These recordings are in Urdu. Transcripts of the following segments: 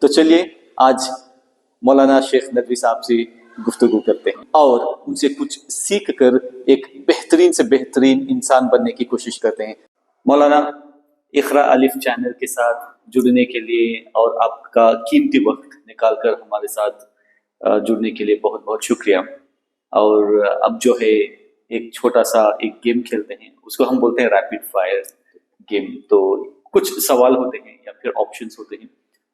تو چلیے آج مولانا شیخ ندوی صاحب سے گفتگو کرتے ہیں اور ان سے کچھ سیکھ کر ایک بہترین سے بہترین انسان بننے کی کوشش کرتے ہیں۔ مولانا، اقرا الف چینل کے ساتھ جڑنے کے لیے اور آپ کا قیمتی وقت نکال کر ہمارے ساتھ جڑنے کے لیے بہت بہت شکریہ۔ اور اب جو ہے ایک چھوٹا سا ایک گیم کھیلتے ہیں، اس کو ہم بولتے ہیں ریپڈ فائر گیم۔ تو کچھ سوال ہوتے ہیں یا پھر آپشنز ہوتے ہیں،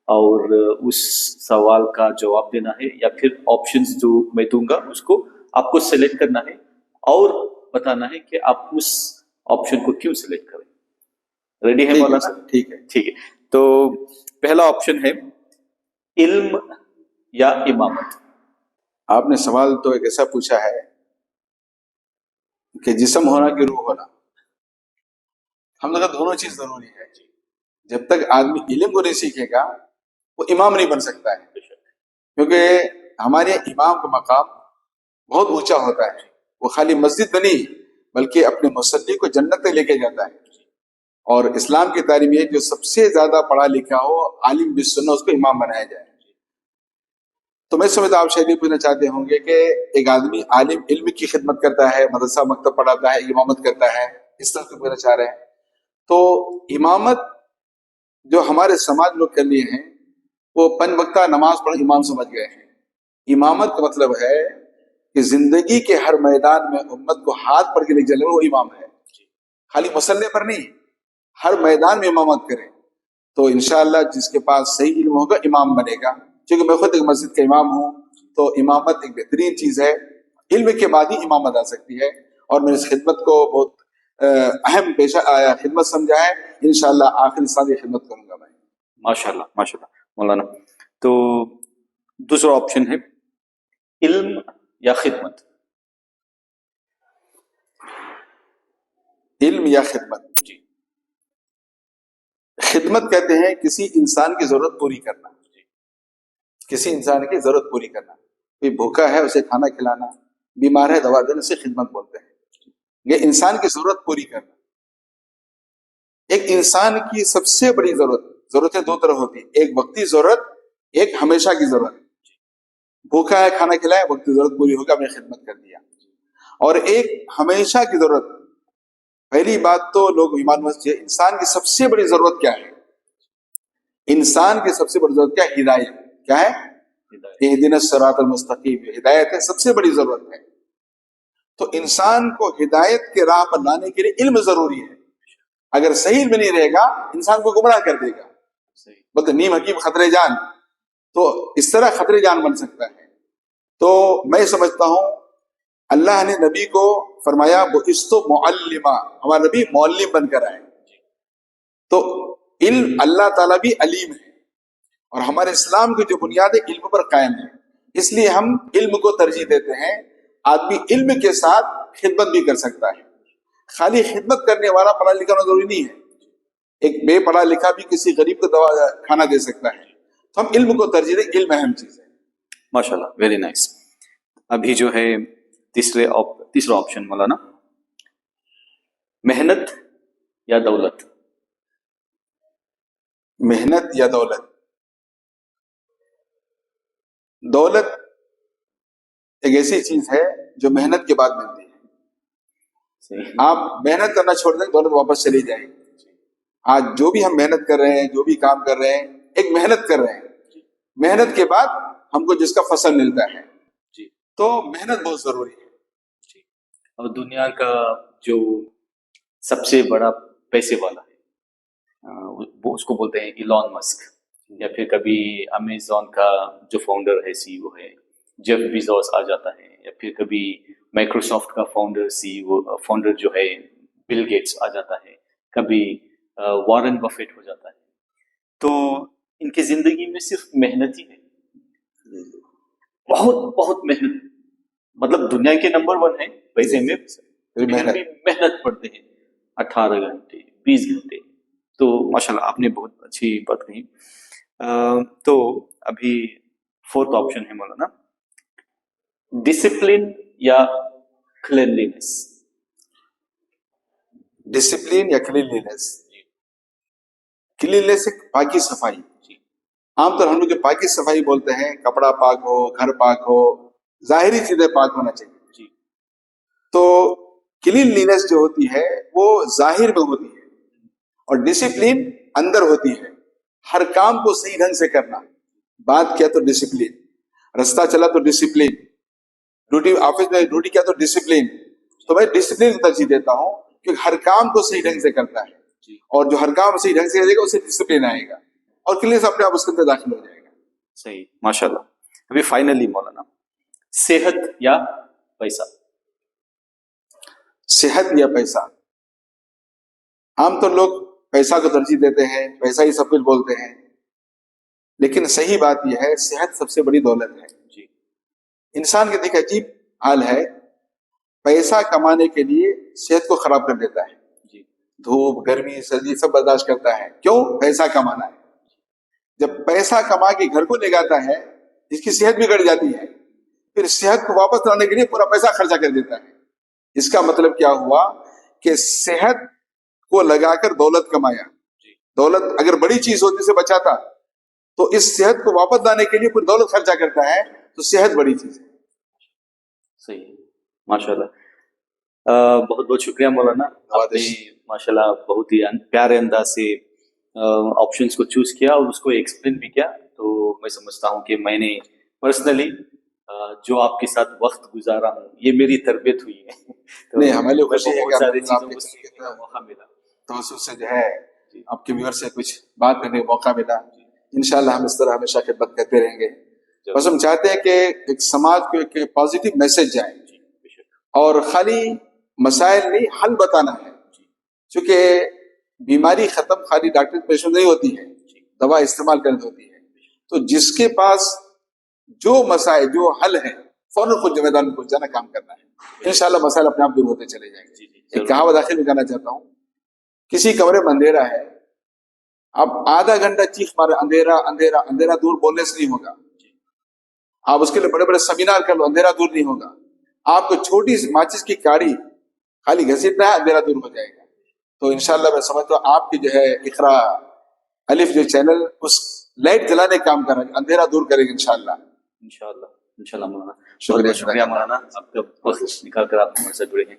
اور اس سوال کا جواب دینا ہے یا پھر آپشنز جو میں دوں گا اس کو آپ کو سلیکٹ کرنا ہے اور بتانا ہے کہ آپ اس آپشن کو کیوں سلیکٹ کریں۔ ریڈی ہے مولانا؟ ٹھیک ہے۔ ٹھیک ہے، تو پہلا آپشن ہے علم یا امامت۔ آپ نے سوال تو ایک ایسا پوچھا ہے کہ جسم ہونا کہ روح ہونا، ہم لوگ دونوں چیز ضروری ہے۔ جب تک آدمی علم کو نہیں سیکھے گا وہ امام نہیں بن سکتا ہے، کیونکہ ہمارے امام کا مقام بہت اونچا ہوتا ہے۔ وہ خالی مسجد میں نہیں بلکہ اپنے مصلی کو جنت تک لے کے جاتا ہے۔ اور اسلام کی تعلیم یہ جو سب سے زیادہ پڑھا لکھا ہو عالم بالسنہ اس کو امام بنایا جائے۔ تو میں سمجھتا آپ شاید یہ پوچھنا چاہتے ہوں گے کہ ایک آدمی عالم علم کی خدمت کرتا ہے، مدرسہ مکتب پڑھاتا ہے، امامت کرتا ہے، اس طرح سے پوچھنا چاہ رہے ہیں۔ تو امامت جو ہمارے سماج لوگ کر لیے ہیں وہ پنج وقتہ نماز پڑھ امام سمجھ گئے ہیں۔ امامت کا مطلب ہے کہ زندگی کے ہر میدان میں امت کو ہاتھ پکڑ کے لے چلے وہ امام ہے، خالی مسلح پر نہیں، ہر میدان میں امامت کرے۔ تو انشاءاللہ جس کے پاس صحیح علم ہوگا امام بنے گا۔ کیونکہ میں خود ایک مسجد کا امام ہوں، تو امامت ایک بہترین چیز ہے، علم کے بعد ہی امامت آ سکتی ہے۔ اور میں اس خدمت کو بہت اہم پیشہ خدمت سمجھا ہے، انشاءاللہ آخری سال یہ خدمت کروں گا میں۔ ماشاءاللہ ماشاءاللہ مولانا۔ تو دوسرا آپشن ہے علم یا خدمت۔ علم یا خدمت؟ جی، خدمت کہتے ہیں کسی انسان کی ضرورت پوری کرنا، کسی انسان کی ضرورت پوری کرنا۔ کوئی بھوکا ہے اسے کھانا کھلانا، بیمار ہے دوا دینے سے خدمت بولتے ہیں۔ یہ انسان کی ضرورت پوری کرنا۔ ایک انسان کی سب سے بڑی ضرورتیں دو طرح ہوتی ہیں، ایک وقتی ضرورت، ایک ہمیشہ کی ضرورت۔ بھوکا ہے کھانا کھلائے، وقتی ضرورت پوری ہوگا، میں خدمت کر دیا۔ اور ایک ہمیشہ کی ضرورت۔ پہلی بات تو لوگ ایمان مسجد، انسان کی سب سے بڑی ضرورت کیا ہے؟ انسان کی سب سے بڑی ضرورت کیا ہے؟ ہدایت۔ کیا ہے؟ اہدنا الصراط المستقیم، ہدایت ہے، سب سے بڑی ضرورت ہے۔ تو انسان کو ہدایت کے راہ پر لانے کے لیے علم ضروری ہے۔ اگر صحیح علم نہیں رہے گا انسان کو گمراہ کر دے گا۔ بلکہ نیم حکیم خطرے جان، تو اس طرح خطرے جان بن سکتا ہے۔ تو میں سمجھتا ہوں اللہ نے نبی کو فرمایا بعثت معلما، ہمارا نبی معلم بن کر آئے۔ تو علم، اللہ تعالیٰ بھی علیم ہے، اور ہمارے اسلام کی جو بنیاد ہے علم پر قائم ہے، اس لیے ہم علم کو ترجیح دیتے ہیں۔ آدمی علم کے ساتھ خدمت بھی کر سکتا ہے۔ خالی خدمت کرنے والا پڑھا لکھا ہونا ضروری نہیں ہے، ایک بے پڑھا لکھا بھی کسی غریب کو دوا کھانا دے سکتا ہے۔ تو ہم علم کو ترجیح دیں، علم اہم چیز ہے۔ ماشاءاللہ، ویری نائس۔ ابھی جو ہے تیسرا آپشن مولانا، محنت یا دولت۔ محنت یا دولت؟ دولت ایک ایسی چیز ہے جو محنت کے بعد ملتی ہے۔ آپ محنت کرنا چھوڑ دیں دولت واپس چلی جائے گی۔ آج جو بھی ہم محنت کر رہے ہیں، جو بھی کام کر رہے ہیں، ایک محنت کر رہے ہیں، محنت کے بعد ہم کو جس کا فصل ملتا ہے، تو محنت بہت ضروری ہے۔ اور دنیا کا جو سب سے بڑا پیسے والا ہے وہ اس کو بولتے ہیں ایلون مسک، یا پھر کبھی امیزون کا جو فاؤنڈر ہے سی ای او ہے جیف بیزوس آ جاتا ہے، یا پھر کبھی مائکروسافٹ کا فاؤنڈر جو ہے بل گیٹس آ جاتا ہے، کبھی وارن بفیٹ ہو جاتا ہے۔ تو ان کی زندگی میں صرف محنت ہی ہے، بہت بہت محنت، مطلب دنیا کے نمبر 1 ہے پیسے میں، محنت پڑتے ہیں 18 گھنٹے 20 گھنٹے۔ تو ماشاءاللہ آپ نے بہت اچھی بات کہی۔ تو ابھی 4th آپشن ہے مولانا، ڈسپلن یا کلینلینس۔ ڈسپلن یا کلینلینس؟ کلینلینس ایک پاکی صفائی، عام طور ہم لوگ جو پاکی صفائی بولتے ہیں، کپڑا پاک ہو، گھر پاک ہو، ظاہری چیزیں پاک ہونا چاہیے. جی تو کلین لینس جو ہوتی ہے وہ ظاہر میں ہوتی ہے، اور ڈسپلین اندر ہوتی ہے. ہر کام کو صحیح ڈھنگ سے کرنا، بات کیا تو ڈسپلین، رستہ چلا تو ڈسپلین، ڈیوٹی آفس میں ڈیوٹی کیا تو ڈسپلین. تو میں ڈسپلین کو ترجیح دیتا ہوں، کیونکہ ہر کام کو صحیح ڈھنگ سے کرتا ہے، جی اور جو ہر کام صحیح ڈھنگ سے کرے گا اسے ڈسپلین آئے گا، اور کلینس اپنے آپ اس کے اندر داخل ہو جائے گا. صحیح، ماشاء اللہ. ابھی فائنلی مولانا، صحت یا پیسہ؟ صحت یا پیسہ؟ عام طور لوگ پیسہ کو ترجیح دیتے ہیں، پیسہ ہی سب کچھ بولتے ہیں، لیکن صحیح بات یہ ہے صحت سب سے بڑی دولت ہے. جی انسان کے دیکھ عجیب حال ہے، پیسہ کمانے کے لیے صحت کو خراب کر دیتا ہے. جی دھوپ گرمی سردی سب برداشت کرتا ہے، کیوں؟ پیسہ کمانا ہے. جب پیسہ کما کے گھر کو لے جاتا ہے اس کی صحت بگڑ جاتی ہے، پھر صحت کو واپس لانے کے لیے پورا پیسہ خرچہ کر دیتا ہے. اس کا مطلب کیا ہوا کہ صحت کو لگا کر دولت کمایا. دولت اگر بڑی چیز ہوتی سے بچاتا، تو اس صحت کو واپس لانے کے لیے پوری دولت خرچہ کرتا ہے، تو صحت بڑی چیز ہے. صحیح، ماشاء اللہ. بہت بہت شکریہ مولانا، آپ نے ماشاء اللہ بہت ہی پیارے انداز سے آپشنس کو چوز کیا اور اس کو ایکسپلین بھی کیا. تو میں سمجھتا ہوں کہ میں نے پرسنلی جو آپ کے ساتھ وقت گزارا ہوں یہ میری تربیت ہوئی ہے. تو نہیں، ہمیں لوگ خوشی ہے بہت کہ ساری آپ چیزوں کے کو سیکھنے کا موقع ملا. تو اس سے جو ہے آپ کے ویور سے کچھ بات کرنے کا موقع ملا. انشاءاللہ ہم اس طرح ہمیشہ خدمت کرتے رہیں گے. بس ہم چاہتے ہیں کہ ایک سماج کو ایک پازیٹیو میسج جائے، اور خالی مسائل نہیں حل بتانا ہے. چونکہ بیماری ختم خالی ڈاکٹر پیشنٹ نہیں ہوتی ہے، دوا استعمال کرنی ہوتی ہے. تو جس کے پاس جو مسائل جو حل ہے فوراً خود ذمہ دار کو جانا کام کرنا ہے. انشاءاللہ مسائل اپنے آپ دور ہوتے چلے جائیں گے. ایک کہاوت آخر میں کہنا چاہتا ہوں، کسی کمرے میں اندھیرا ہے، اب آدھا گھنٹہ چیخ مارے اندھیرا اندھیرا اندھیرا دور بولنے سے نہیں ہوگا. آپ اس کے لیے بڑے بڑے سیمینار کر لو، اندھیرا دور نہیں ہوگا. آپ کو چھوٹی سی ماچس کی کاڑی خالی گھسیٹنا ہے، اندھیرا دور ہو جائے گا. تو انشاءاللہ میں سمجھتا ہوں آپ کی جو ہے اقرا الف جو چینل اس لائٹ جلانے کا کام کر رہا ہے، اندھیرا دور کرے گا انشاءاللہ. انشاءاللہ مولانا. بہت بہت شکریہ مولانا، آپ کا وقت نکال کر آپ ہمارے ساتھ جڑے ہیں.